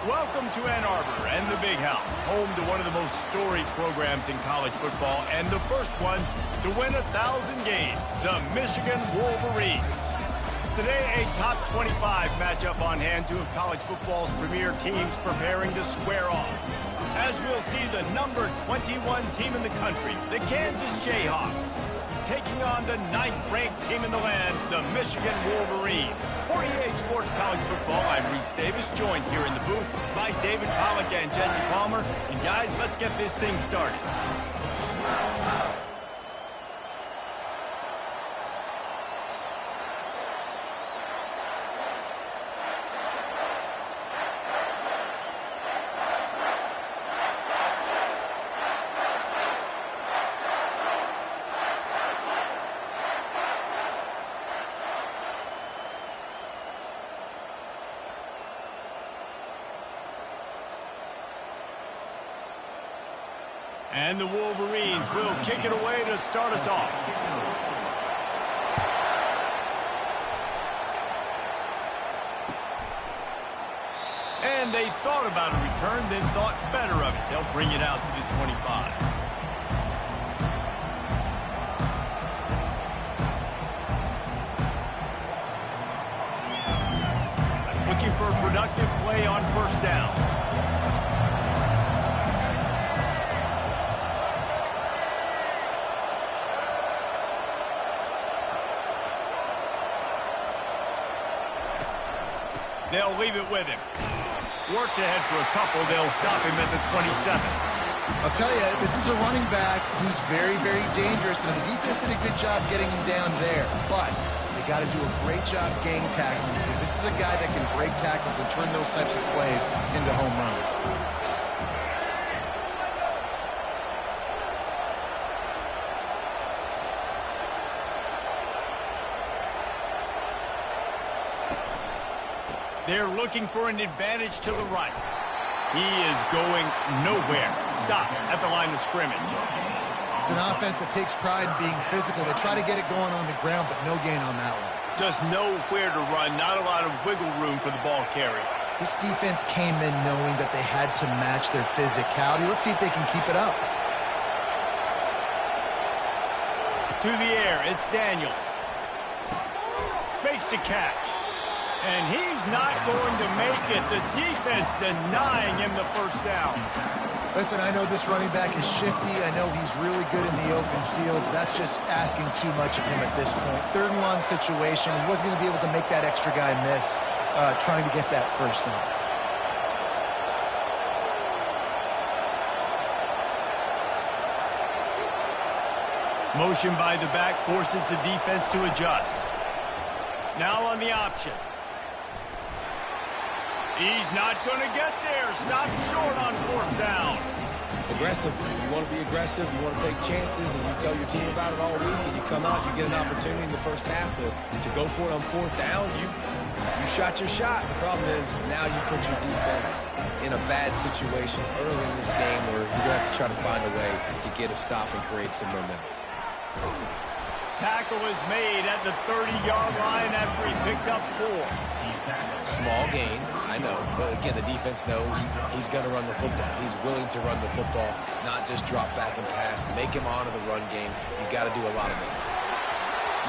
Welcome to Ann Arbor and the Big House, home to one of the most storied programs in college football and the first one to win 1,000 games, the Michigan Wolverines. Today, a top 25 matchup on hand, two of college football's premier teams preparing to square off. As we'll see, the number 21 team in the country, the Kansas Jayhawks, taking on the 9th-ranked team in the land, the Michigan Wolverines. For EA Sports College Football, I'm Reese Davis, joined here in the booth by David Pollack and Jesse Palmer. And guys, let's get this thing started. And the Wolverines will kick it away to start us off. And they thought about a return, then thought better of it. They'll bring it out to the 25. Looking for a productive play on first down. They'll leave it with him. Works ahead for a couple. They'll stop him at the 27. I'll tell you, this is a running back who's very, very dangerous, and the defense did a good job getting him down there. But they got to do a great job gang tackling, because this is a guy that can break tackles and turn those types of plays into home runs. They're looking for an advantage to the right. He is going nowhere. Stop at the line of scrimmage. It's an offense that takes pride in being physical. They try to get it going on the ground, but no gain on that one. Just nowhere to run. Not a lot of wiggle room for the ball carrier. This defense came in knowing that they had to match their physicality. Let's see if they can keep it up. To the air, it's Daniels. Makes the catch. And he's not going to make it. The defense denying him the first down. Listen, I know this running back is shifty. I know he's really good in the open field. That's just asking too much of him at this point. 3rd and long situation. He wasn't going to be able to make that extra guy miss trying to get that first down. Motion by the back forces the defense to adjust. Now on the option. He's not going to get there. Stop short on 4th down. Aggressive. You want to be aggressive. You want to take chances, and you tell your team about it all week, and you come out, you get an opportunity in the first half to go for it on 4th down. You shot your shot. The problem is now you put your defense in a bad situation early in this game where you're going to have to try to find a way to get a stop and create some momentum. Tackle is made at the 30-yard line after he picked up 4. Small gain, I know, but again, the defense knows he's going to run the football. He's willing to run the football, not just drop back and pass, make him honor the run game. You got to do a lot of this.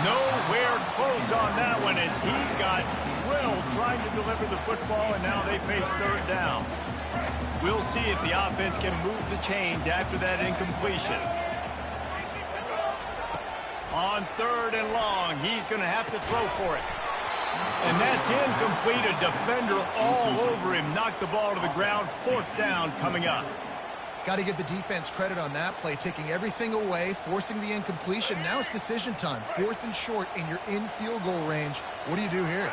Nowhere close on that one as he got drilled trying to deliver the football, and now they face 3rd down. We'll see if the offense can move the chains after that incompletion. On 3rd and long, he's going to have to throw for it. And that's incomplete. A defender all over him. Knocked the ball to the ground. 4th down coming up. Got to give the defense credit on that play, taking everything away, forcing the incompletion. Now it's decision time. 4th and short, and you're in field goal range. What do you do here?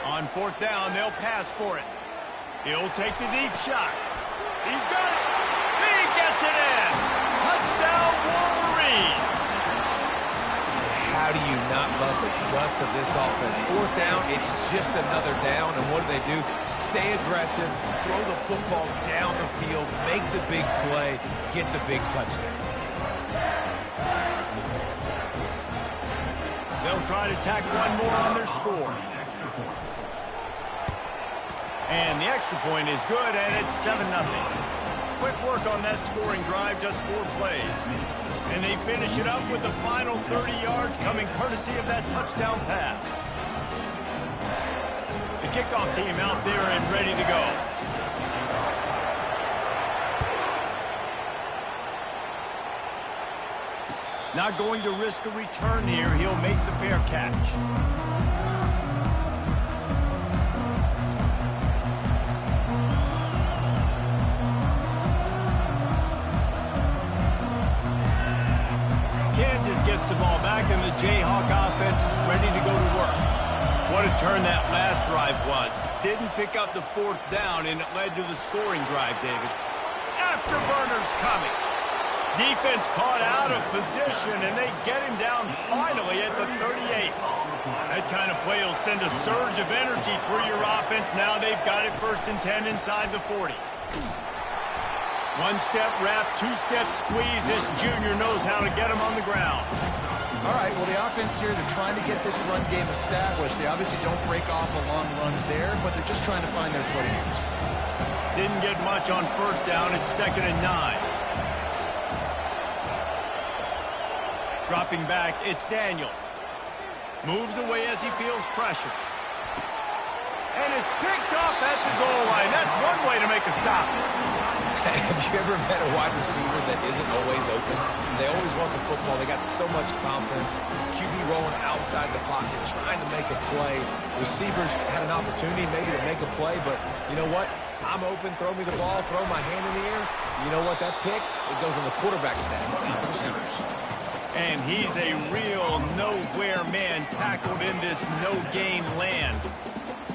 On 4th down, they'll pass for it. He'll take the deep shot. He's got it. He gets it in. Touchdown, Wolverines. How do you not love the guts of this offense? 4th down, it's just another down. And what do? Stay aggressive, throw the football down the field, make the big play, get the big touchdown. They'll try to tack one more on their score. And the extra point is good, and it's 7-0. Quick work on that scoring drive, just 4 plays. And they finish it up with the final 30 yards coming courtesy of that touchdown pass. The kickoff team out there and ready to go. Not going to risk a return here. He'll make the fair catch. Kansas gets the ball back, and the Jayhawk offense is ready to go to work. What a turn that last drive was. Didn't pick up the 4th down, and it led to the scoring drive, David. Afterburners coming. Defense caught out of position, and they get him down finally at the 38. That kind of play will send a surge of energy through your offense. Now they've got it 1st and 10 inside the 40. 1-step wrap, 2-step squeeze. This junior knows how to get him on the ground. All right, well, the offense here, they're trying to get this run game established. They obviously don't break off a long run there, but they're just trying to find their footing at this point. Didn't get much on 1st down. It's 2nd and 9. Dropping back, it's Daniels. Moves away as he feels pressure. And it's picked off at the goal line. That's one way to make a stop. Have you ever met a wide receiver that isn't always open? They always want the football. They got so much confidence. QB rolling outside the pocket, trying to make a play. Receivers had an opportunity maybe to make a play, but you know what? I'm open, throw me the ball, throw my hand in the air. You know what? That pick, it goes on the quarterback stats, not the receivers. And he's a real nowhere man tackled in this no-gain land.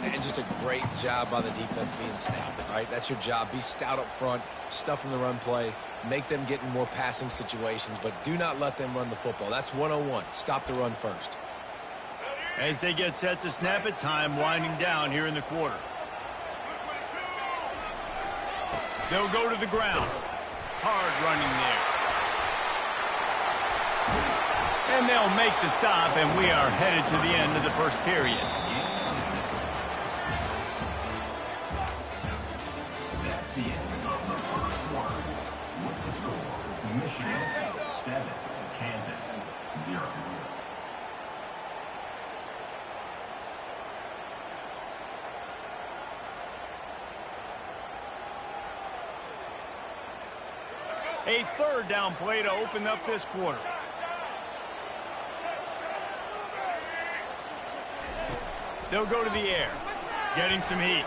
And just a great job by the defense being stout, right? That's your job. Be stout up front, stuff in the run play, make them get in more passing situations, but do not let them run the football. That's 101. Stop the run first. As they get set to snap it, time winding down here in the quarter. They'll go to the ground. Hard running there. And they'll make the stop, and we are headed to the end of the 1st period. Michigan 7, Kansas 0. A 3rd down play to open up this quarter. They'll go to the air, getting some heat.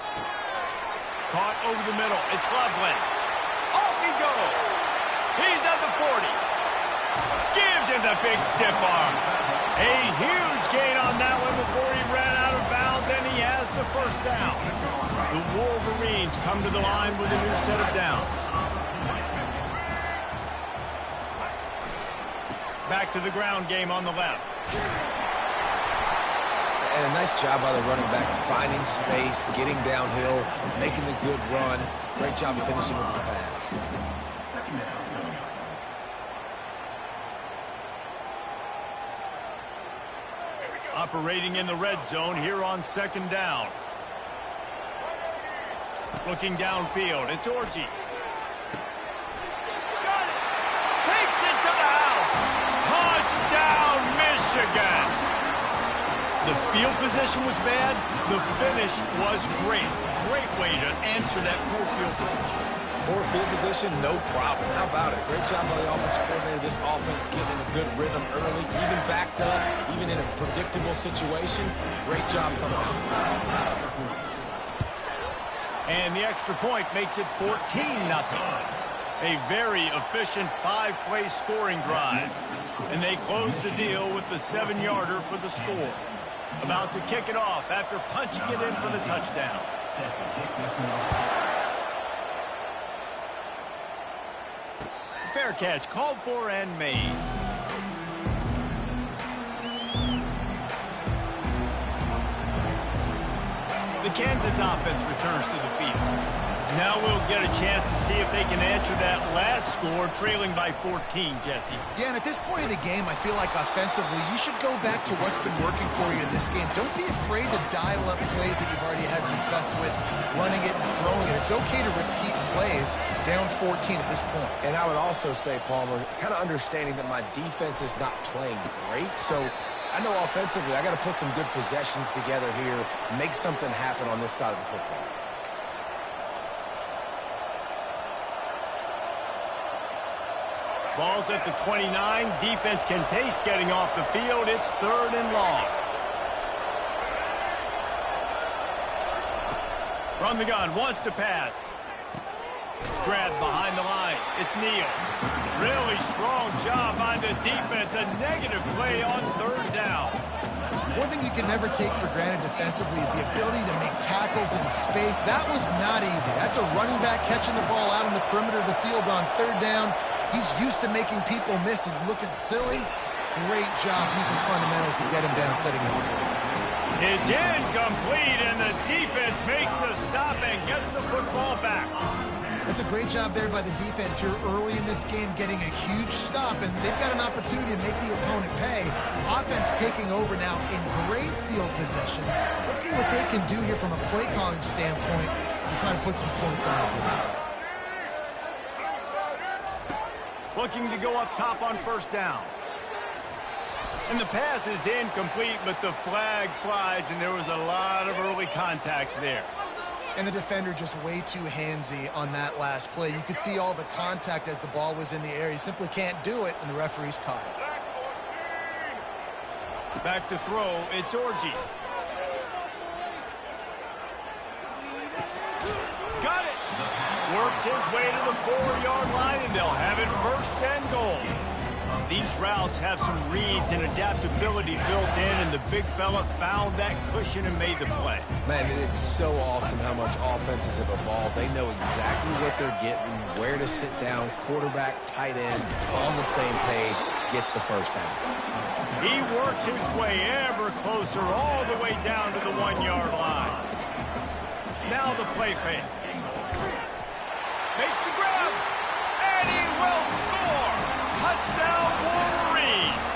Caught over the middle. It's Loveland. Off he goes. He's at the 40. Gives him the big stiff arm. A huge gain on that one before he ran out of bounds, and he has the 1st down. The Wolverines come to the line with a new set of downs. Back to the ground game on the left. And a nice job by the running back, finding space, getting downhill, making the good run. Great job finishing with his pads. Operating in the red zone here on 2nd down. Looking downfield, it's Orji. Got it! Takes it to the house! Touchdown, Michigan! The field position was bad. The finish was great. Great way to answer that poor field position. Poor field position, no problem. How about it? Great job by the offensive coordinator. This offense getting in a good rhythm early, even backed up, even in a predictable situation. Great job coming out. And the extra point makes it 14-0. A very efficient 5-play scoring drive. And they close the deal with the 7-yarder for the score. About to kick it off after punching it in for the touchdown. Fair catch called for and made. The Kansas offense returns to the field. Now we'll get a chance to see if they can answer that last score, trailing by 14, Jesse. Yeah, and at this point in the game, I feel like offensively, you should go back to what's been working for you in this game. Don't be afraid to dial up plays that you've already had success with, running it and throwing it. It's okay to repeat plays down 14 at this point. And I would also say, Palmer, kind of understanding that my defense is not playing great, so I know offensively I got to put some good possessions together here, make something happen on this side of the football. Ball's at the 29. Defense can taste getting off the field. It's 3rd and long. From the gun, wants to pass. Grabbed behind the line. It's Neal. Really strong job on the defense. A negative play on 3rd down. One thing you can never take for granted defensively is the ability to make tackles in space. That was not easy. That's a running back catching the ball out on the perimeter of the field on 3rd down. He's used to making people miss and looking silly. Great job using fundamentals to get him down, setting him free. It's incomplete, and the defense makes a stop and gets the football back. That's a great job there by the defense here early in this game, getting a huge stop, and they've got an opportunity to make the opponent pay. Offense taking over now in great field possession. Let's see what they can do here from a play calling standpoint and try to put some points on it. Looking to go up top on 1st down. And the pass is incomplete, but the flag flies, and there was a lot of early contact there. And the defender just way too handsy on that last play. You could see all the contact as the ball was in the air. He simply can't do it, and the referee's caught it. Back to throw, it's Orji. Got it! Works his way to the 4-yard line, and they'll have it 1st and goal. These routes have some reads and adaptability built in, and the big fella found that cushion and made the play. Man, it's so awesome how much offenses have evolved. They know exactly what they're getting, where to sit down, quarterback, tight end, on the same page, gets the 1st down. He works his way ever closer all the way down to the 1-yard line. Now the play fake. Makes the grab, and he will score! Touchdown, Wolverines!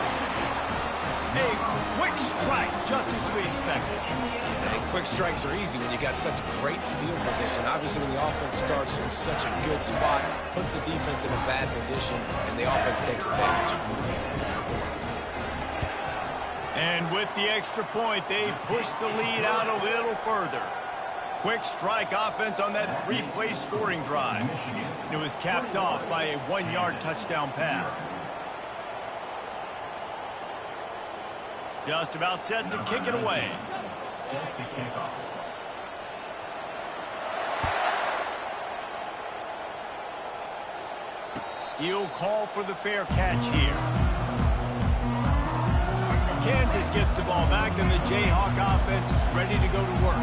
A quick strike, just as we expected. And quick strikes are easy when you got such great field position. Obviously, when the offense starts in such a good spot, puts the defense in a bad position, and the offense takes advantage. And with the extra point, they push the lead out a little further. Quick strike offense on that 3-play scoring drive. It was capped off by a 1-yard touchdown pass. Just about set to kick it away. Set to kick off. He'll call for the fair catch here. Kansas gets the ball back, and the Jayhawk offense is ready to go to work.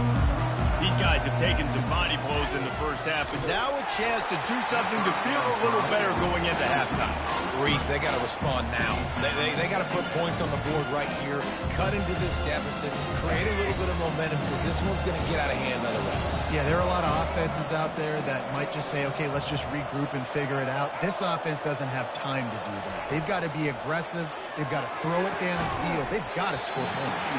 These guys have taken some body blows in the 1st half, but now a chance to do something to feel a little better going into halftime. Reese, they got to respond now. They got to put points on the board right here, cut into this deficit, create a little bit of momentum, because this one's going to get out of hand otherwise. Yeah, there are a lot of offenses out there that might just say, okay, let's just regroup and figure it out. This offense doesn't have time to do that. They've got to be aggressive. They've got to throw it downfield. They've got to score points.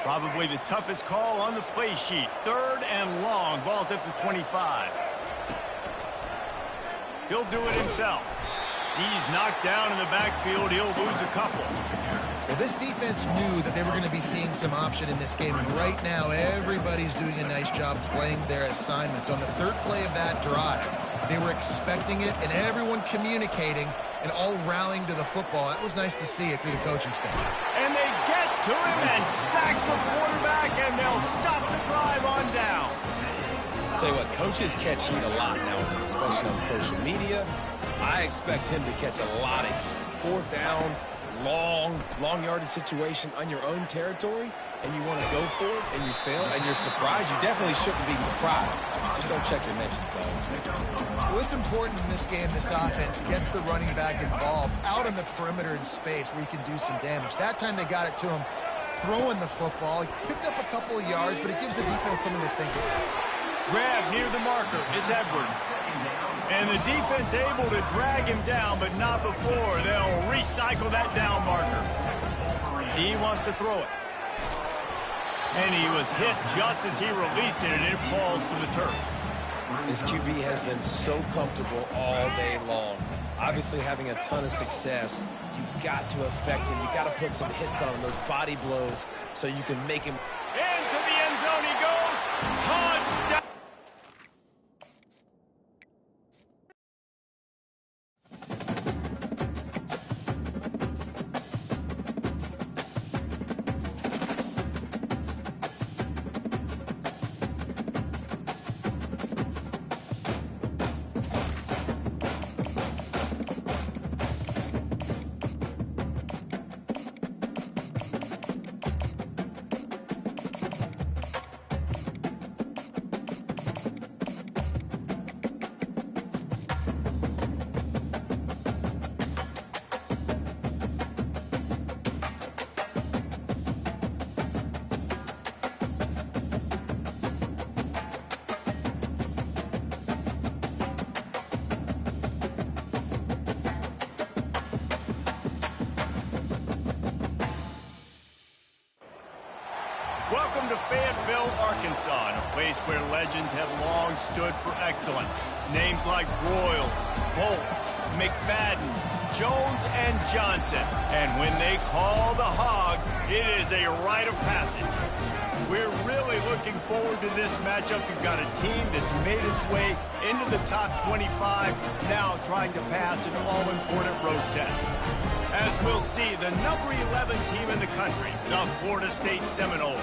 Probably the toughest call on the play sheet. 3rd and long. Ball's at the 25. He'll do it himself. He's knocked down in the backfield. He'll lose a couple. Well, this defense knew that they were going to be seeing some option in this game, and right now everybody's doing a nice job playing their assignments. On the 3rd play of that drive, they were expecting it, and everyone communicating and all rallying to the football. That was nice to see it through the coaching staff. And they get to him and sack the quarterback, and they'll stop the drive on down. I'll tell you what, coaches catch heat a lot now, especially on social media. I expect him to catch a lot of heat. 4th down, long yardage situation on your own territory, and you want to go for it, and you fail, and you're surprised. You definitely shouldn't be surprised. Just don't check your mentions, though. Well, it's important in this game, this offense gets the running back involved out on the perimeter in space where he can do some damage. That time they got it to him throwing the football. He picked up a couple of yards, but it gives the defense something to think about. Grab near the marker. It's Edwards. And the defense able to drag him down, but not before. They'll recycle that down marker. He wants to throw it. And he was hit just as he released it, and it falls to the turf. This QB has been so comfortable all day long. Obviously having a ton of success. You've got to affect him. You've got to put some hits on him, those body blows, so you can make him. Into the end zone he goes. Touchdown. Welcome to Fayetteville, Arkansas, a place where legends have long stood for excellence. Names like Royals, Bolts, McFadden, Jones, and Johnson. And when they call the Hogs, it is a rite of passage. We're really looking forward to this matchup. You've got a team that's made its way into the top 25, now trying to pass an all-important road test. As we'll see, the number 11 team in the country, the Florida State Seminoles,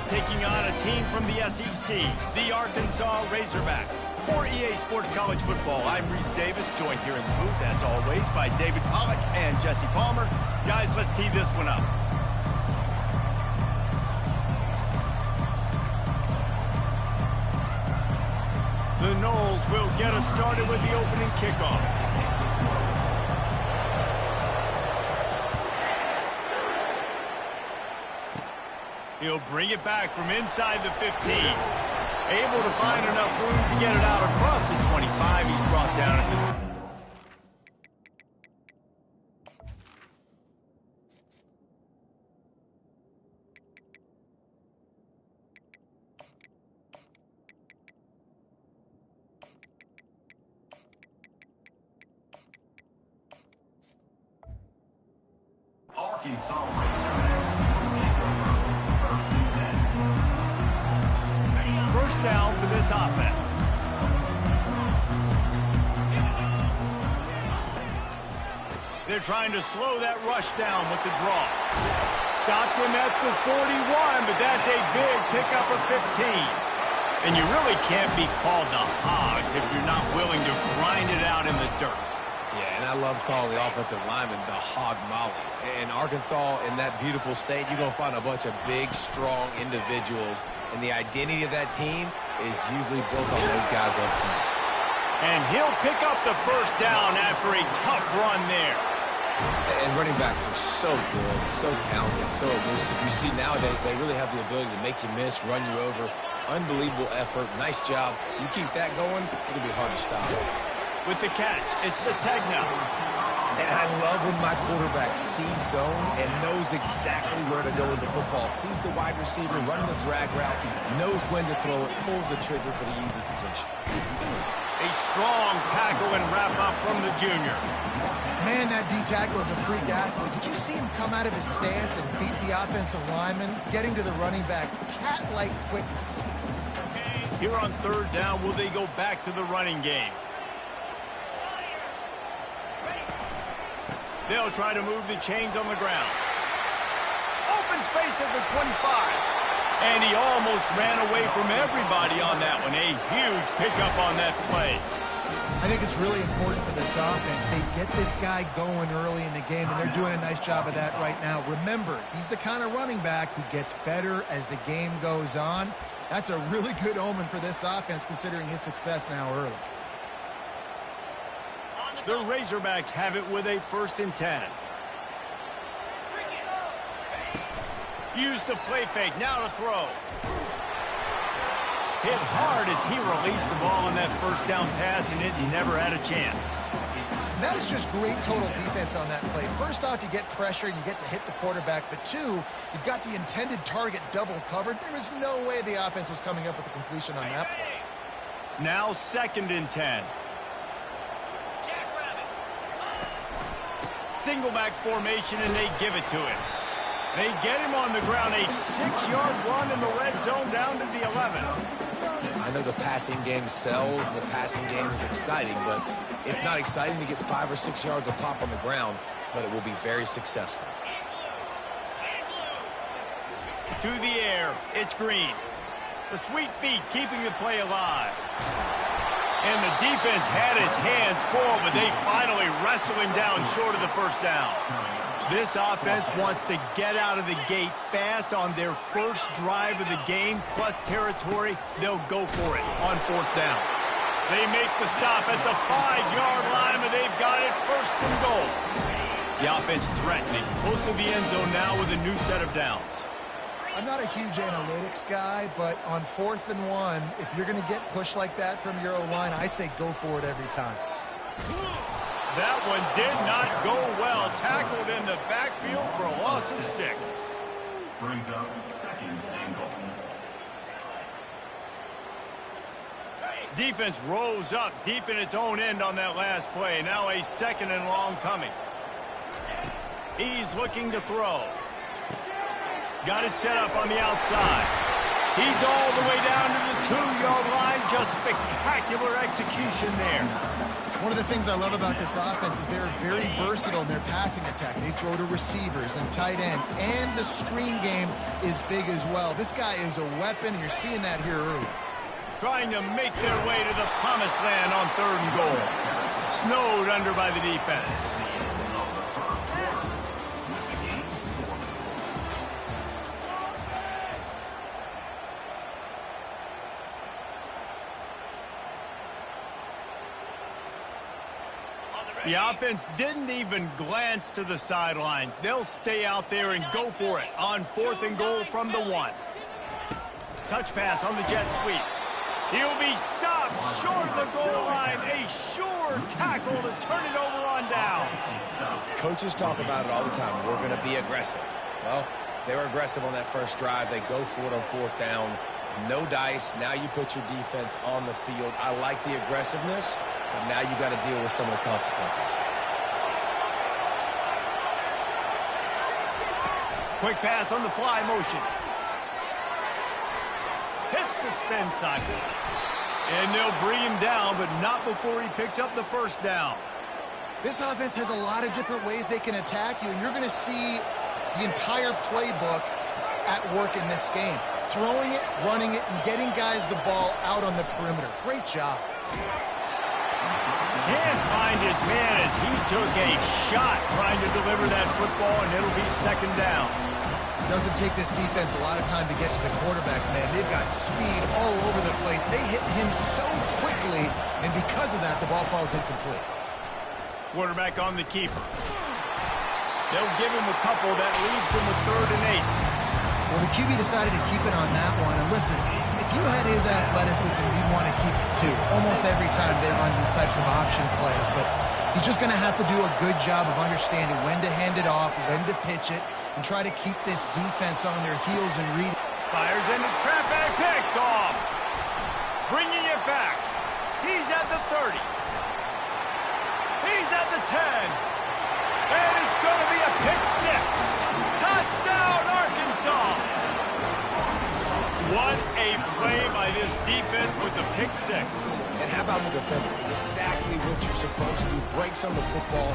taking on a team from the SEC, the Arkansas Razorbacks. For EA Sports College Football, I'm Reese Davis, joined here in the booth, as always, by David Pollack and Jesse Palmer. Guys, let's tee this one up. The Noles will get us started with the opening kickoff. He'll bring it back from inside the 15. Able to find enough room to get it out across the 25. He's brought down at the... Arkansas Razorbacks take over. First down for this offense. They're trying to slow that rush down with the draw. Stopped him at the 41, but that's a big pickup of 15. And you really can't be called the Hogs if you're not willing to grind it out in the dirt. Yeah, and I love calling the offensive linemen the hog mollies. In Arkansas, in that beautiful state, you're going to find a bunch of big, strong individuals. And the identity of that team is usually built on those guys up front. And he'll pick up the first down after a tough run there. And running backs are so good, so talented, so elusive. You see nowadays they really have the ability to make you miss, run you over. Unbelievable effort. Nice job. You keep that going, it'll be hard to stop. With the catch, it's Sategna. And I love when my quarterback sees zone and knows exactly where to go with the football. Sees the wide receiver running the drag route, knows when to throw it, pulls the trigger for the easy completion. A strong tackle and wrap up from the junior. Man, that D-tackle is a freak athlete. Did you see him come out of his stance and beat the offensive lineman, getting to the running back? Cat-like quickness. Here on third down, will they go back to the running game? They'll try to move the chains on the ground. Open space at the 25. And he almost ran away from everybody on that one. A huge pickup on that play. I think it's really important for this offense. They get this guy going early in the game, and they're doing a nice job of that right now. Remember, he's the kind of running back who gets better as the game goes on. That's a really good omen for this offense, considering his success now early. The Razorbacks have it with a 1st and 10. Use the play fake, now to throw. Hit hard as he released the ball on that first down pass, and it never had a chance. That is just great total defense on that play. First off, you get pressure, you get to hit the quarterback, but two, you've got the intended target double covered. There was no way the offense was coming up with a completion on that play. Now 2nd and 10. Single back formation, and they give it to him. They get him on the ground, a 6-yard run in the red zone down to the 11. I know the passing game sells, and the passing game is exciting, but it's not exciting to get 5 or 6 yards of pop on the ground, but it will be very successful. To the air, it's Green. The sweet feet keeping the play alive. And the defense had its hands full, but they finally wrestle him down short of the first down. This offense wants to get out of the gate fast on their first drive of the game, plus territory. They'll go for it on 4th down. They make the stop at the 5-yard line, but they've got it 1st and goal. The offense threatening, close to the end zone now with a new set of downs. I'm not a huge analytics guy, but on 4th and 1, if you're going to get pushed like that from your O-line, I say go for it every time. That one did not go well. Tackled in the backfield for a loss of 6. Brings up 2nd and goal. Defense rose up deep in its own end on that last play. Now a 2nd and long coming. He's looking to throw. Got it set up on the outside. He's all the way down to the 2-yard line. Just spectacular execution there. One of the things I love about this offense is they're very versatile in their passing attack. They throw to receivers and tight ends, and the screen game is big as well. This guy is a weapon, and you're seeing that here early. Trying to make their way to the promised land on 3rd and goal. Snowed under by the defense. The offense didn't even glance to the sidelines. They'll stay out there and go for it on 4th and goal from the 1. Touch pass on the jet sweep. He'll be stopped short of the goal line. A sure tackle to turn it over on downs. Coaches talk about it all the time. We're going to be aggressive. Well, they were aggressive on that first drive. They go for it on 4th down. No dice. Now you put your defense on the field. I like the aggressiveness, but now you got to deal with some of the consequences. Quick pass on the fly motion. Hits the spin cycle. And they'll bring him down, but not before he picks up the 1st down. This offense has a lot of different ways they can attack you, and you're going to see the entire playbook at work in this game. Throwing it, running it, and getting guys the ball out on the perimeter. Great job. Can't find his man as he took a shot trying to deliver that football, and it'll be 2nd down. Doesn't take this defense a lot of time to get to the quarterback, man. They've got speed all over the place. They hit him so quickly, and because of that, the ball falls incomplete. Quarterback on the keeper. They'll give him a couple. That leaves him with 3rd and 8. Well, the QB decided to keep it on that one. And listen, if you had his athleticism, you'd want to keep it too. Almost every time they run these types of option plays. But he's just going to have to do a good job of understanding when to hand it off, when to pitch it, and try to keep this defense on their heels and read. Fires into traffic, picked off. Bringing it back. He's at the 30. He's at the 10. And it's going to be a pick 6. Touchdown, Arkansas. What a play by this defense with the pick 6. And how about the defender? Exactly what you're supposed to do. Breaks on the football,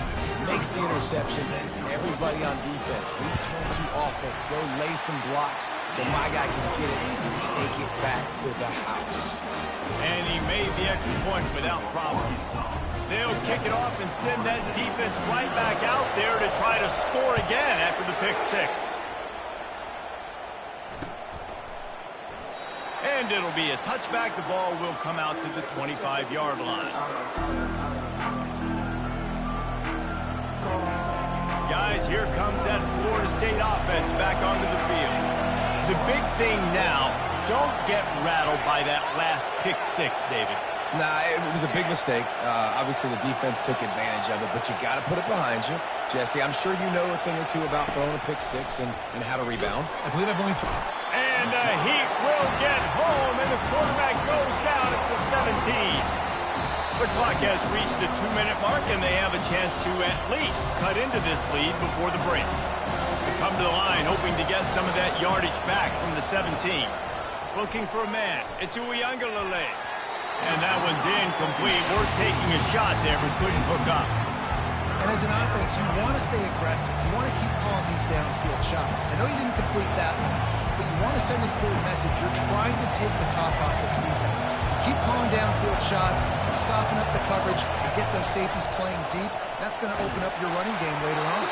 makes the interception. Everybody on defense, return to offense. Go lay some blocks so my guy can get it and take it back to the house. And he made the extra point without problem. They'll kick it off and send that defense right back out there to try to score again after the pick 6. And it'll be a touchback. The ball will come out to the 25-yard line. Got guys, here comes that Florida State offense back onto the field. The big thing now, don't get rattled by that last pick six, David. Nah, it was a big mistake. Obviously, the defense took advantage of it, but you got to put it behind you. Jesse, I'm sure you know a thing or two about throwing a pick six and how to rebound. I believe I've only... And the Heat will get home, and the quarterback goes down at the 17. The clock has reached the 2-minute mark, and they have a chance to at least cut into this lead before the break. They come to the line, hoping to get some of that yardage back from the 17. Looking for a man. It's Ncaa25. And that one's incomplete. We're taking a shot there, but couldn't hook up. And as an offense, you want to stay aggressive. You want to keep calling these downfield shots. I know you didn't complete that one, but you want to send a clear message. You're trying to take the top off this defense. You keep calling downfield shots, you soften up the coverage, and get those safeties playing deep. That's going to open up your running game later on.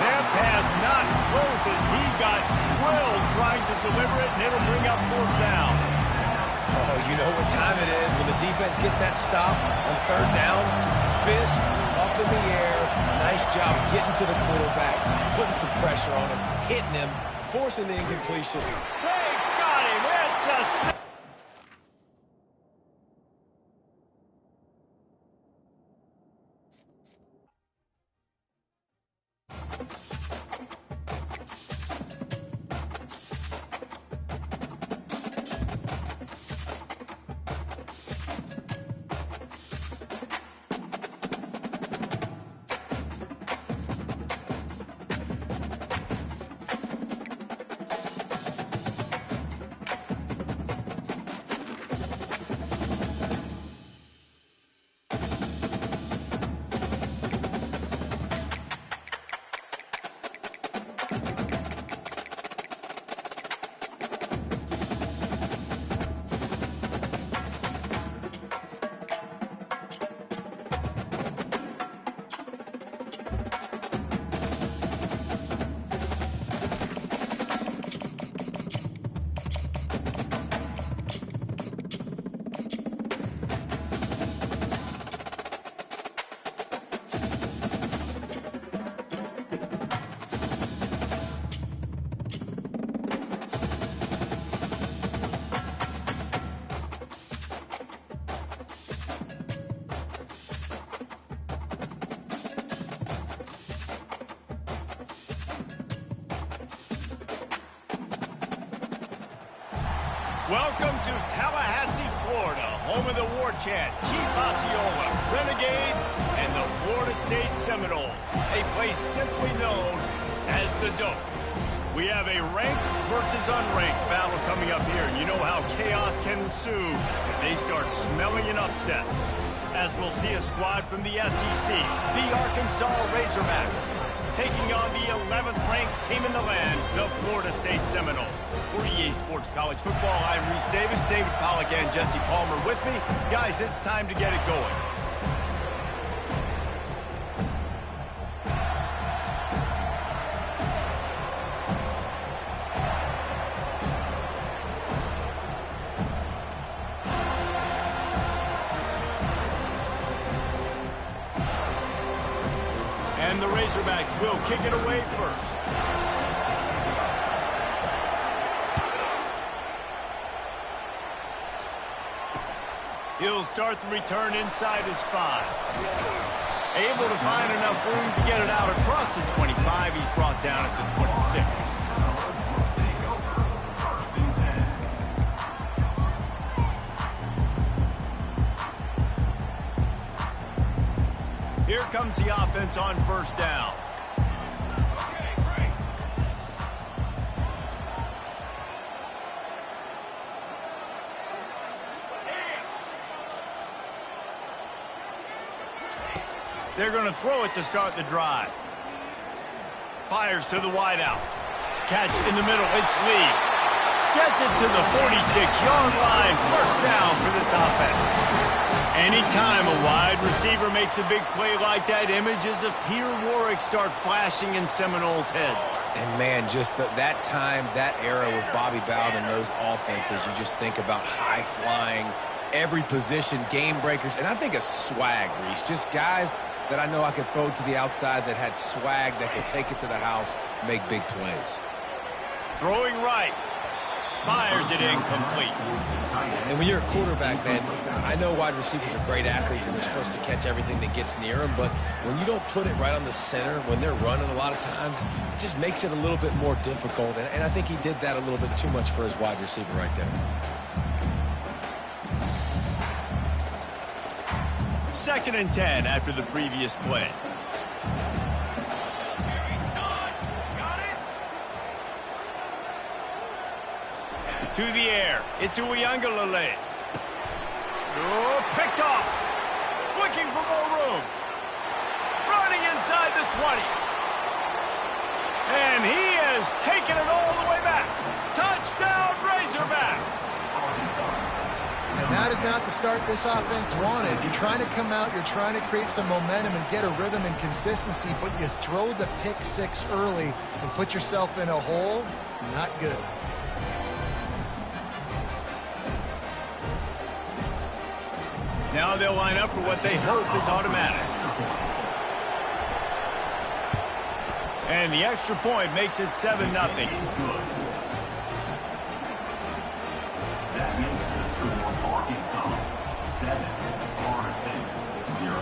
That pass not close as he got drilled trying to deliver it, and it'll bring up fourth down. Oh, you know what time it is when the defense gets that stop on third down. Fist up in the air. Nice job getting to the quarterback, putting some pressure on him, hitting him, forcing the incompletion. They got him. It's a... Welcome to Tallahassee, Florida, home of the war chant, Ncaa25, Renegade, and the Florida State Seminoles, a place simply known as the Dope. We have a ranked versus unranked battle coming up here, and you know how chaos can ensue if they start smelling an upset. As we'll see a squad from the SEC, the Arkansas Razorbacks, taking on the 11th ranked team in the land, the Florida State Seminoles. For EA Sports College Football, I'm Reese Davis, David Pollack, and Jesse Palmer with me. Guys, it's time to get it going. And the Razorbacks will kick it away first. He'll start the return inside his 5. Able to find enough room to get it out across the 25. He's brought down at the 26. Here comes the offense on first down. They're going to throw it to start the drive. Fires to the wideout. Catch in the middle. It's Lee. Gets it to the 46-yard line. First down for this offense. Anytime a wide receiver makes a big play like that, images of Peter Warrick start flashing in Seminoles' heads. And, man, just that time, that era with Bobby Bowden and those offenses, you just think about high-flying, every position, game breakers, and I think a swag, Reese. Just guys that I know I could throw to the outside that had swag, that could take it to the house, make big plays. Throwing right. Fires it incomplete. And when you're a quarterback, man, I know wide receivers are great athletes and they're supposed to catch everything that gets near them, but when you don't put it right on the center, when they're running a lot of times, it just makes it a little bit more difficult. And I think he did that a little bit too much for his wide receiver right there. Second and 10 after the previous play. To the air. It's Ncaa25. Oh, picked off. Looking for more room. Running inside the 20. And he has taken it all the way back. Touchdown, Razorbacks. And that is not the start this offense wanted. You're trying to come out, you're trying to create some momentum and get a rhythm and consistency, but you throw the pick six early and put yourself in a hole. Not good. Now they'll line up for what they hope is automatic. And the extra point makes it 7-0. That makes the score Arkansas 7, Florida State 0.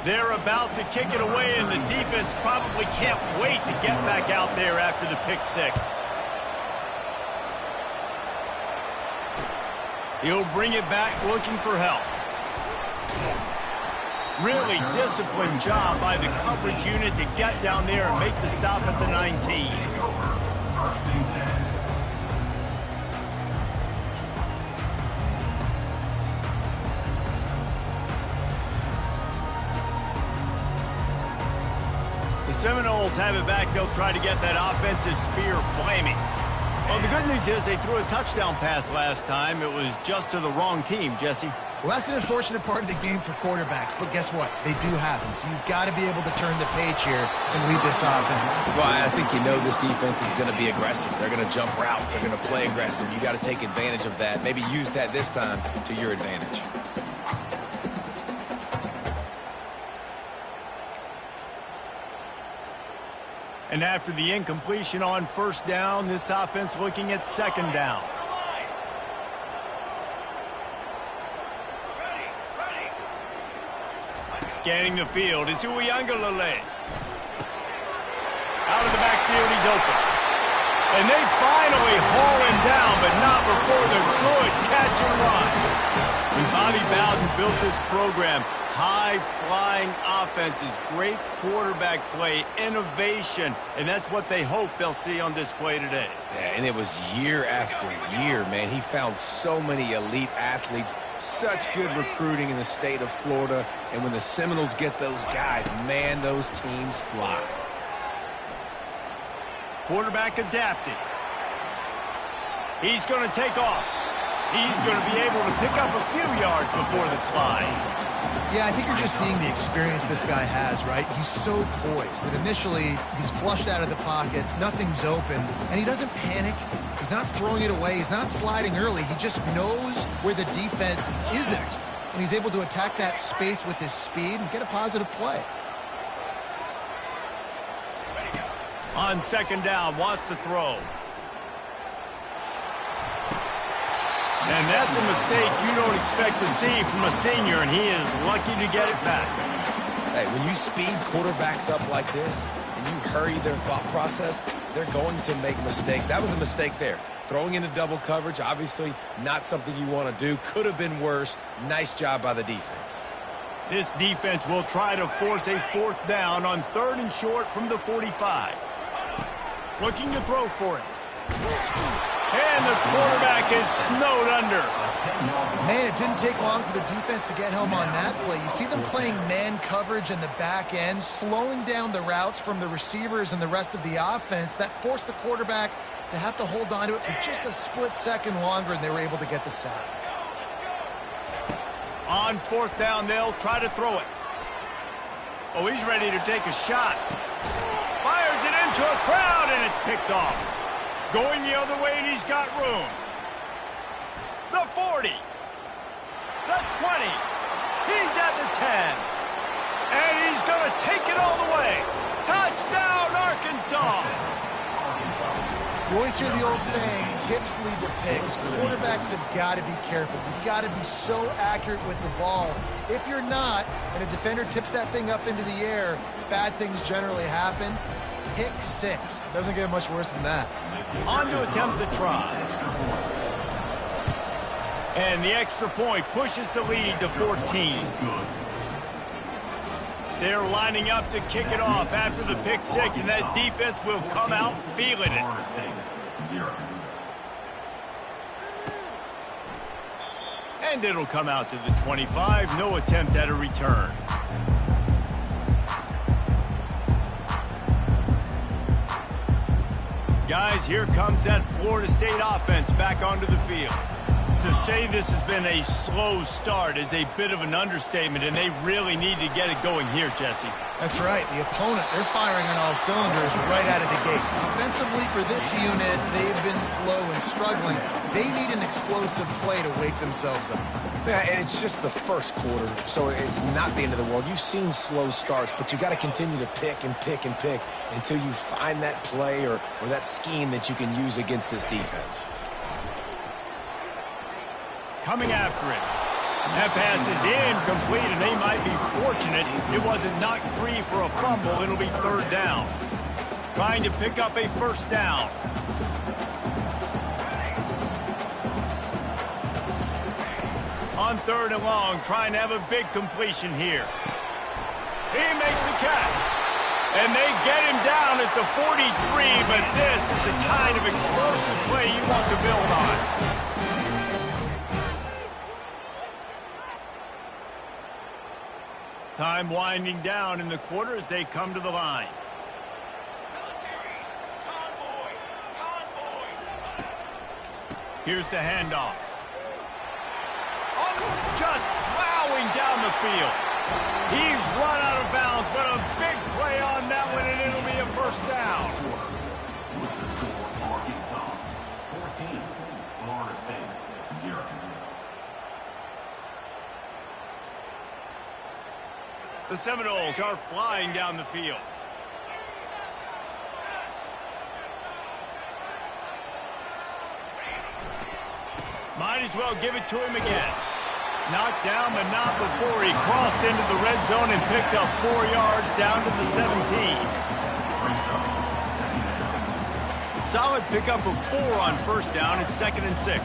They're about to kick it away, and the defense probably can't wait to get back out there after the pick six. He'll bring it back looking for help. Really disciplined job by the coverage unit to get down there and make the stop at the 19. The Seminoles have it back. They'll try to get that offensive spear flaming. Well, the good news is they threw a touchdown pass last time. It was just to the wrong team, Jesse. Well, that's an unfortunate part of the game for quarterbacks, but guess what? They do happen, so you've got to be able to turn the page here and lead this offense. Well, I think you know this defense is going to be aggressive. They're going to jump routes. They're going to play aggressive. You got to take advantage of that. Maybe use that this time to your advantage. And after the incompletion on first down, this offense looking at second down. Scanning the field, it's Ncaa25. Out of the backfield, he's open. And they finally haul him down, but not before the good catch and run. When Bobby Bowden built this program, high-flying offenses, great quarterback play, innovation, and that's what they hope they'll see on display today. Yeah, and it was year after year, man. He found so many elite athletes, such good recruiting in the state of Florida, and when the Seminoles get those guys, man, those teams fly. Quarterback adapting. He's going to take off. He's going to be able to pick up a few yards before the slide. Yeah, I think you're just seeing the experience this guy has, right? He's so poised that initially he's flushed out of the pocket, nothing's open, and he doesn't panic. He's not throwing it away. He's not sliding early. He just knows where the defense isn't, and he's able to attack that space with his speed and get a positive play. On second down, wants to throw. And that's a mistake you don't expect to see from a senior, and he is lucky to get it back. Hey, when you speed quarterbacks up like this and you hurry their thought process, they're going to make mistakes. That was a mistake there. Throwing into double coverage, obviously not something you want to do. Could have been worse. Nice job by the defense. This defense will try to force a fourth down on third and short from the 45. Looking to throw for it. And the quarterback is snowed under. Man, it didn't take long for the defense to get home on that play. You see them playing man coverage in the back end, slowing down the routes from the receivers and the rest of the offense. That forced the quarterback to have to hold on to it for just a split second longer, and they were able to get the sack. On fourth down, they'll try to throw it. Oh, he's ready to take a shot. Fires it into a crowd, and it's picked off. Going the other way, and he's got room. The 40. The 20. He's at the 10. And he's going to take it all the way. Touchdown, Arkansas. You always hear the old saying, tips lead to picks. Quarterbacks have got to be careful. You've got to be so accurate with the ball. If you're not, and a defender tips that thing up into the air, bad things generally happen. Pick 6. Doesn't get much worse than that. On to attempt the try. And the extra point pushes the lead to 14. They're lining up to kick it off after the pick 6, and that defense will come out feeling it. And it'll come out to the 25. No attempt at a return. Guys, here comes that Florida State offense back onto the field. To say this has been a slow start is a bit of an understatement, and they really need to get it going here, Jesse. That's right. The opponent, they're firing on all cylinders right out of the gate. Offensively, for this unit, they've been slow and struggling. They need an explosive play to wake themselves up. Yeah, and it's just the first quarter, so it's not the end of the world. You've seen slow starts, but you got to continue to pick and pick and pick until you find that play or that scheme that you can use against this defense. Coming after it. That pass is incomplete, and they might be fortunate it wasn't knocked free for a fumble. It'll be 3rd down. Trying to pick up a 1st down. On 3rd and long, trying to have a big completion here. He makes the catch. And they get him down at the 43, but this is the kind of explosive play you want to build on. Time winding down in the quarter as they come to the line. Here's the handoff. Oh, just plowing down the field. He's run out of bounds, but a big play on that one, and it'll be a 1st down. Arkansas 14, Florida State 0. The Seminoles are flying down the field. Might as well give it to him again. Knocked down, but not before he crossed into the red zone and picked up 4 yards down to the 17. Solid pickup of 4 on 1st down at 2nd and 6.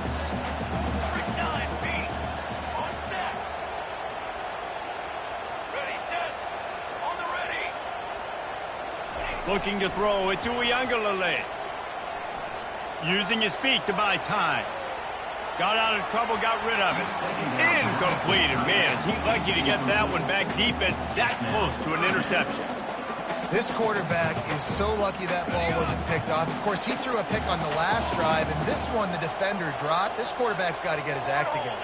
Looking to throw, it's Ncaa25. Using his feet to buy time. Got out of trouble, got rid of it. Incomplete, and man, is he lucky to get that one back. Defense that close to an interception. This quarterback is so lucky that ball wasn't picked off. Of course, he threw a pick on the last drive, and this one the defender dropped. This quarterback's got to get his act together.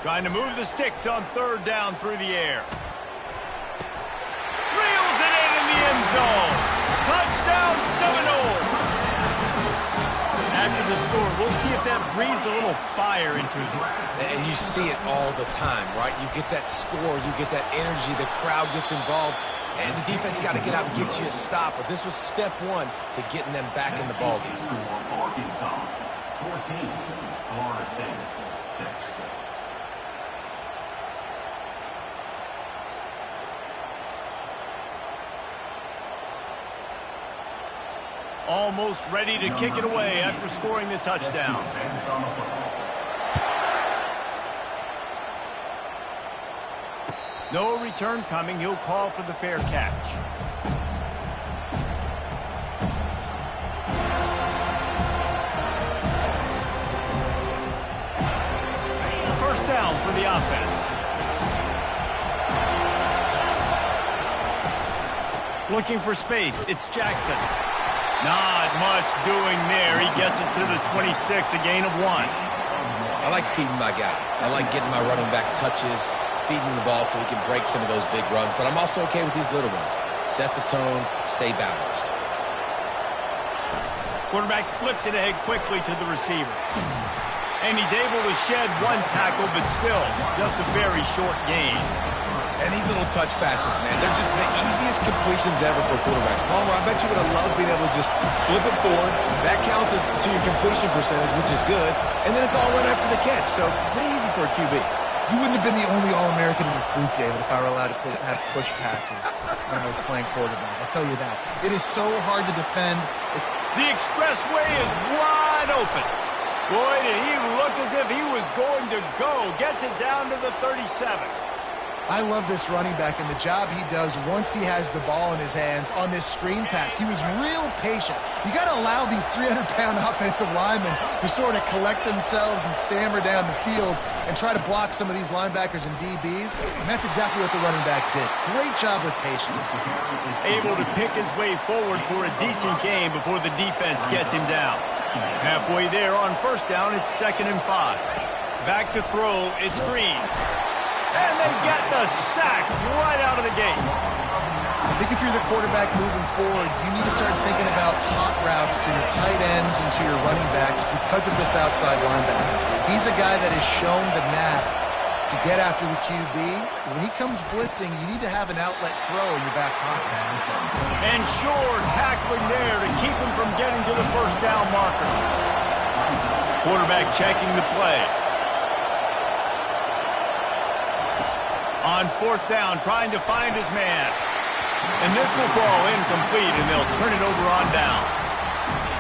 Trying to move the sticks on 3rd down through the air. Reels it in the end zone. Touchdown, Seminoles. After the score, we'll see if that breathes a little fire into them. And you see it all the time, right? You get that score, you get that energy, the crowd gets involved, and the defense got to get out and get you a stop. But this was step 1 to getting them back in the ballgame. Arkansas 14, Florida State 6. Almost ready to kick it away after scoring the touchdown. No return coming. He'll call for the fair catch. First down for the offense. Looking for space. It's Jackson. Not much doing there. He gets it to the 26, a gain of 1. I like feeding my guy. I like getting my running back touches, feeding him the ball so he can break some of those big runs. But I'm also okay with these little ones. Set the tone, stay balanced. Quarterback flips it ahead quickly to the receiver. And he's able to shed 1 tackle, but still, just a very short gain. And these little touch passes, man, they're just the easiest completions ever for quarterbacks. Palmer, I bet you would have loved being able to just flip it forward. That counts as to your completion percentage, which is good. And then it's all run after the catch, so pretty easy for a QB. You wouldn't have been the only All-American in this booth, David, if I were allowed to have push passes when I was playing quarterback. I'll tell you that. It is so hard to defend. The expressway is wide open. Boy, did he look as if he was going to go. Gets it down to the 37. I love this running back and the job he does once he has the ball in his hands on this screen pass. He was real patient. You got to allow these 300-pound offensive linemen to sort of collect themselves and stammer down the field and try to block some of these linebackers and DBs. And that's exactly what the running back did. Great job with patience. Able to pick his way forward for a decent game before the defense gets him down. Halfway there on first down, it's 2nd and 5. Back to throw, it's Green. And they get the sack right out of the gate. I think if you're the quarterback moving forward, you need to start thinking about hot routes to your tight ends and to your running backs because of this outside linebacker. He's a guy that has shown the knack to get after the QB. When he comes blitzing, you need to have an outlet throw in your back pocket. And sure, tackling there to keep him from getting to the first down marker. Quarterback checking the play. On 4th down, trying to find his man. And this will fall incomplete, and they'll turn it over on downs.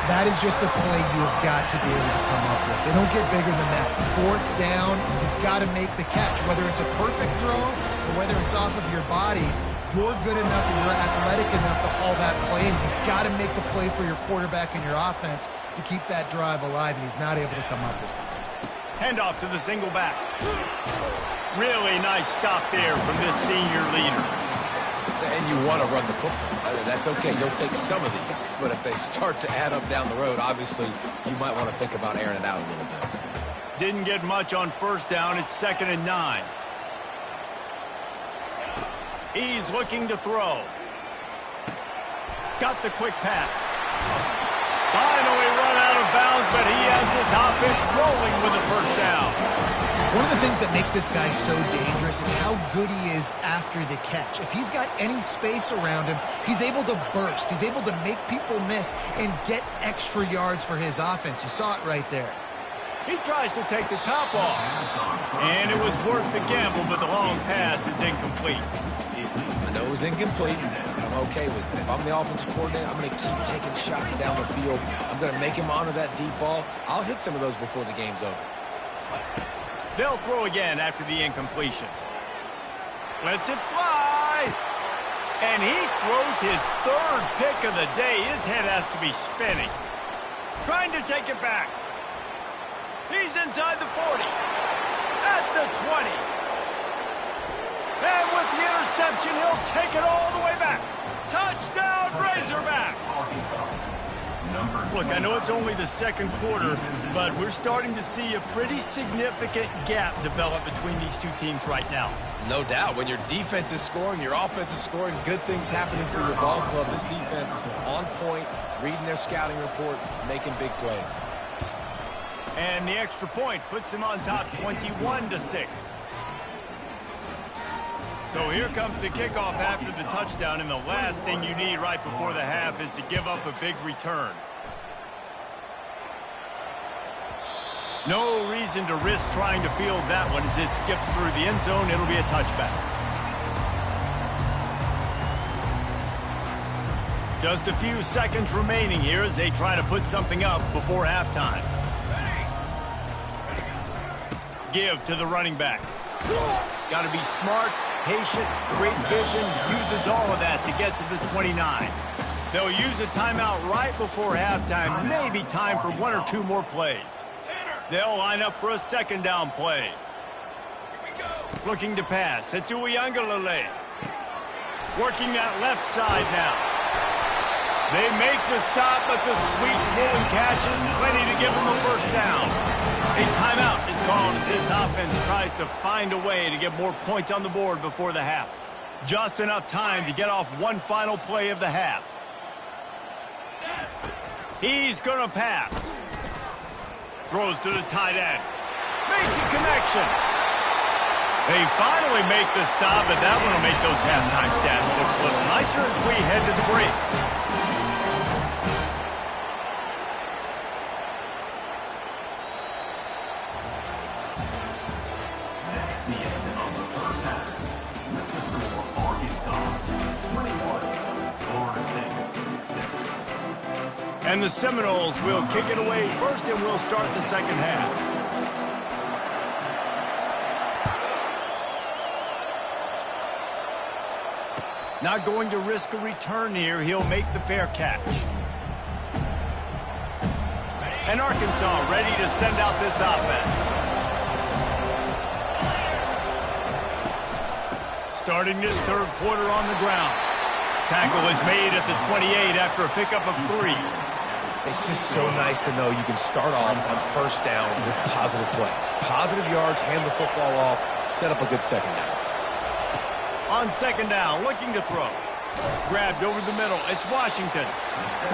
That is just a play you have got to be able to come up with. They don't get bigger than that. 4th down, you've got to make the catch. Whether it's a perfect throw or whether it's off of your body, you're good enough and you're athletic enough to haul that play, and you've got to make the play for your quarterback and your offense to keep that drive alive, and he's not able to come up with it. Handoff to the single back. Really nice stop there from this senior leader. And you want to run the football. That's okay. You'll take some of these. But if they start to add up down the road, obviously, you might want to think about airing it out a little bit. Didn't get much on first down. It's 2nd and 9. He's looking to throw. Got the quick pass. Finally run out of bounds, but he has this offense rolling with a first down. One of the things that makes this guy so dangerous is how good he is after the catch. If he's got any space around him, he's able to burst. He's able to make people miss and get extra yards for his offense. You saw it right there. He tries to take the top off. And it was worth the gamble, but the long pass is incomplete. I know it was incomplete, and I'm okay with it. If I'm the offensive coordinator, I'm going to keep taking shots down the field. I'm going to make him honor that deep ball. I'll hit some of those before the game's over. They'll throw again after the incompletion. Lets it fly. And he throws his 3rd pick of the day. His head has to be spinning. Trying to take it back. He's inside the 40. At the 20. And with the interception, he'll take it all the way back. Touchdown, Razorbacks. Look, I know it's only the 2nd quarter, but we're starting to see a pretty significant gap develop between these two teams right now. No doubt. When your defense is scoring, your offense is scoring, good things happening for your ball club. This defense on point, reading their scouting report, making big plays. And the extra point puts them on top 21-6. So here comes the kickoff after the touchdown, and the last thing you need right before the half is to give up a big return. No reason to risk trying to field that one as it skips through the end zone. It'll be a touchback. Just a few seconds remaining here as they try to put something up before halftime. Give to the running back. Got to be smart, patient, great vision, uses all of that to get to the 29. They'll use a timeout right before halftime, maybe time for 1 or 2 more plays. They'll line up for a 2nd down play. Looking to pass. It's Ncaa25. Working that left side now. They make the stop, but the sweet rolling catch is plenty to give them a first down. A timeout is called as this offense tries to find a way to get more points on the board before the half. Just enough time to get off one final play of the half. He's going to pass. Throws to the tight end. Makes a connection. They finally make the stop, but that one will make those halftime stats look a little nicer as we head to the break. That's the end of the first half. With the score, Arkansas 21, Florida State 6. And the Seminoles will kick it away first, and we'll start the second half. Not going to risk a return here. He'll make the fair catch. And Arkansas ready to send out this offense. Starting this third quarter on the ground. Tackle is made at the 28 after a pickup of 3. It's just so nice to know you can start off on first down with positive plays. Positive yards, hand the football off, set up a good second down. On second down, looking to throw. Grabbed over the middle. It's Washington.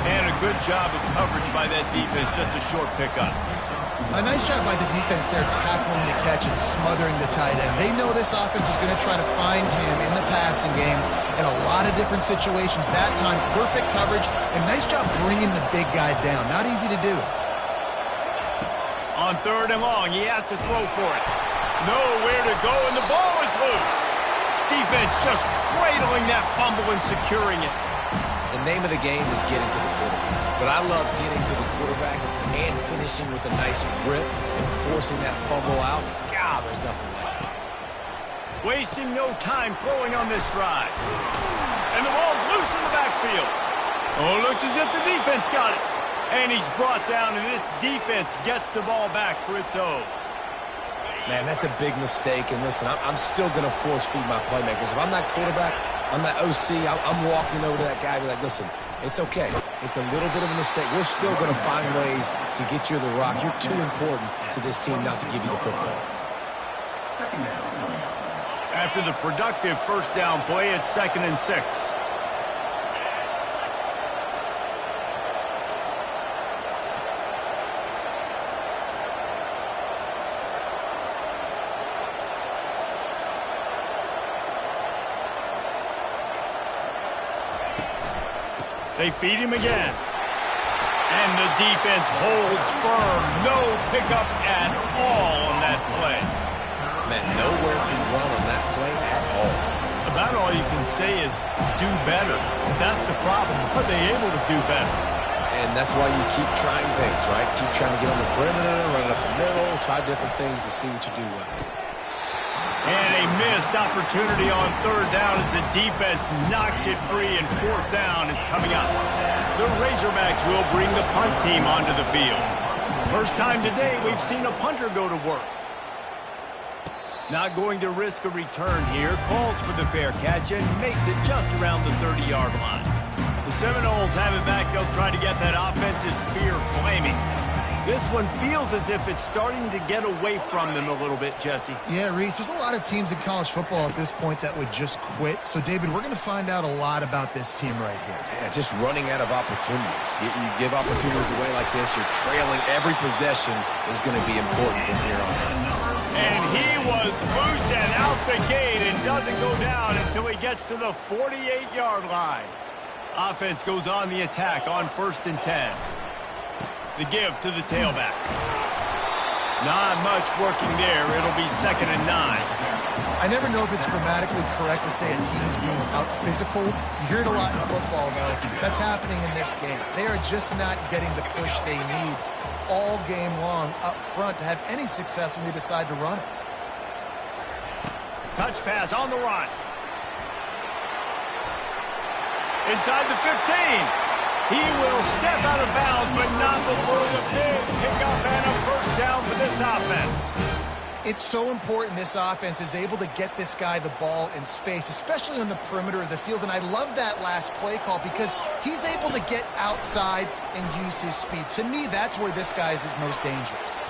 And a good job of coverage by that defense. Just a short pickup. A nice job by the defense there tackling the catch and smothering the tight end. They know this offense is going to try to find him in the passing game in a lot of different situations. That time, perfect coverage and nice job bringing the big guy down. Not easy to do. On third and long, he has to throw for it. Nowhere to go, and the ball is loose. Defense just cradling that fumble and securing it. The name of the game is getting to the quarterback. But I love getting to the quarterback and finishing with a nice grip and forcing that fumble out. God, there's nothing like it. Wasting no time throwing on this drive. And the ball's loose in the backfield. Oh, looks as if the defense got it. And he's brought down, and this defense gets the ball back for its own. Man, that's a big mistake. And listen, I'm still going to force feed my playmakers. If I'm that quarterback, I'm that OC, I'm walking over to that guy and be like, listen, it's okay. It's a little bit of a mistake. We're still going to find ways to get you the rock. You're too important to this team not to give you the football. Second down. After the productive first down play, it's 2nd and 6. They feed him again. And the defense holds firm. No pickup at all on that play. Man, nowhere to run on that play at all. About all you can say is do better. That's the problem. Are they able to do better? And that's why you keep trying things, right? Keep trying to get on the perimeter, run it up the middle, try different things to see what you do well. And a missed opportunity on third down as the defense knocks it free, and fourth down is coming up. The Razorbacks will bring the punt team onto the field. First time today we've seen a punter go to work. Not going to risk a return here. Calls for the fair catch and makes it just around the 30-yard line. The Seminoles have it back. They'll try to get that offensive spear flaming. This one feels as if it's starting to get away from them a little bit, Jesse. Yeah, Reese, there's a lot of teams in college football at this point that would just quit. So, David, we're going to find out a lot about this team right here. Yeah, just running out of opportunities. You give opportunities away like this, you're trailing. Every possession is going to be important from here on out. And he was loose and out the gate and doesn't go down until he gets to the 48-yard line. Offense goes on the attack on 1st and 10. The give to the tailback. Not much working there. It'll be 2nd and 9. I never know if it's grammatically correct to say a team's being out-physicaled. You hear it a lot in football, though. That's happening in this game. They are just not getting the push they need all game long up front to have any success when they decide to run it. Touch pass on the run. Inside the 15. He will step out of bounds, but not before the big pickup and a first down for this offense. It's so important this offense is able to get this guy the ball in space, especially on the perimeter of the field. And I love that last play call because he's able to get outside and use his speed. To me, that's where this guy is his most dangerous.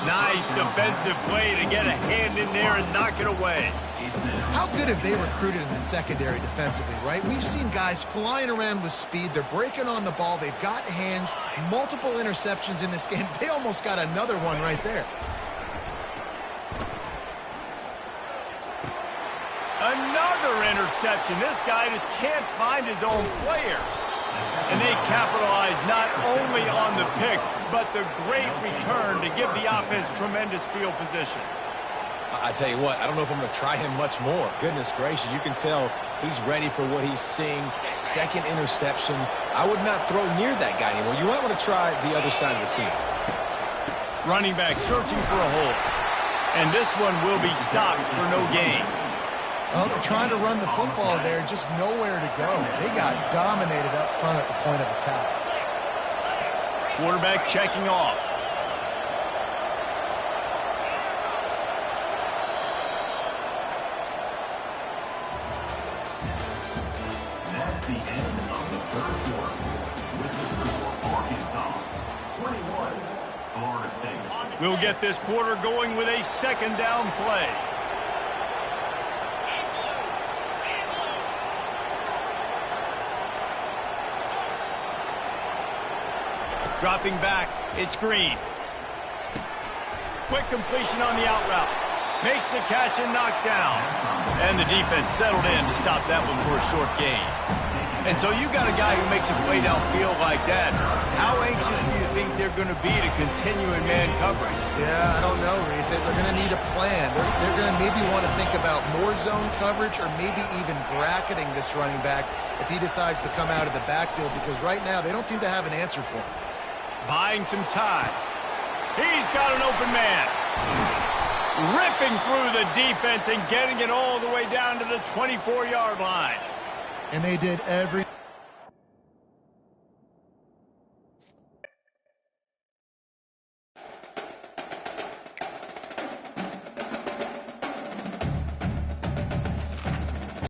Nice defensive play to get a hand in there and knock it away. How good have they recruited in the secondary defensively, right? We've seen guys flying around with speed. They're breaking on the ball. They've got hands, multiple interceptions in this game. They almost got another one right there. Another interception. This guy just can't find his own players. And they capitalize not only on the pick, but the great return to give the offense tremendous field position. I tell you what, I don't know if I'm going to try him much more. Goodness gracious, you can tell he's ready for what he's seeing. Second interception. I would not throw near that guy anymore. You might want to try the other side of the field. Running back searching for a hole. And this one will be stopped for no gain. Well, they're trying to run the football there, just nowhere to go. They got dominated up front at the point of attack. Quarterback checking off. That's the end of the third quarter. With the score, Arkansas 21, Florida State. We'll get this quarter going with a second down play. Dropping back, it's Green. Quick completion on the out route. Makes the catch and knocked down. And the defense settled in to stop that one for a short gain. And so you got a guy who makes a play downfield like that. How anxious do you think they're going to be to continue in man coverage? Yeah, I don't know, Reese. They're going to need a plan. They're going to maybe want to think about more zone coverage or maybe even bracketing this running back if he decides to come out of the backfield, because right now they don't seem to have an answer for him. Buying some time. He's got an open man. Ripping through the defense and getting it all the way down to the 24-yard line. And they did every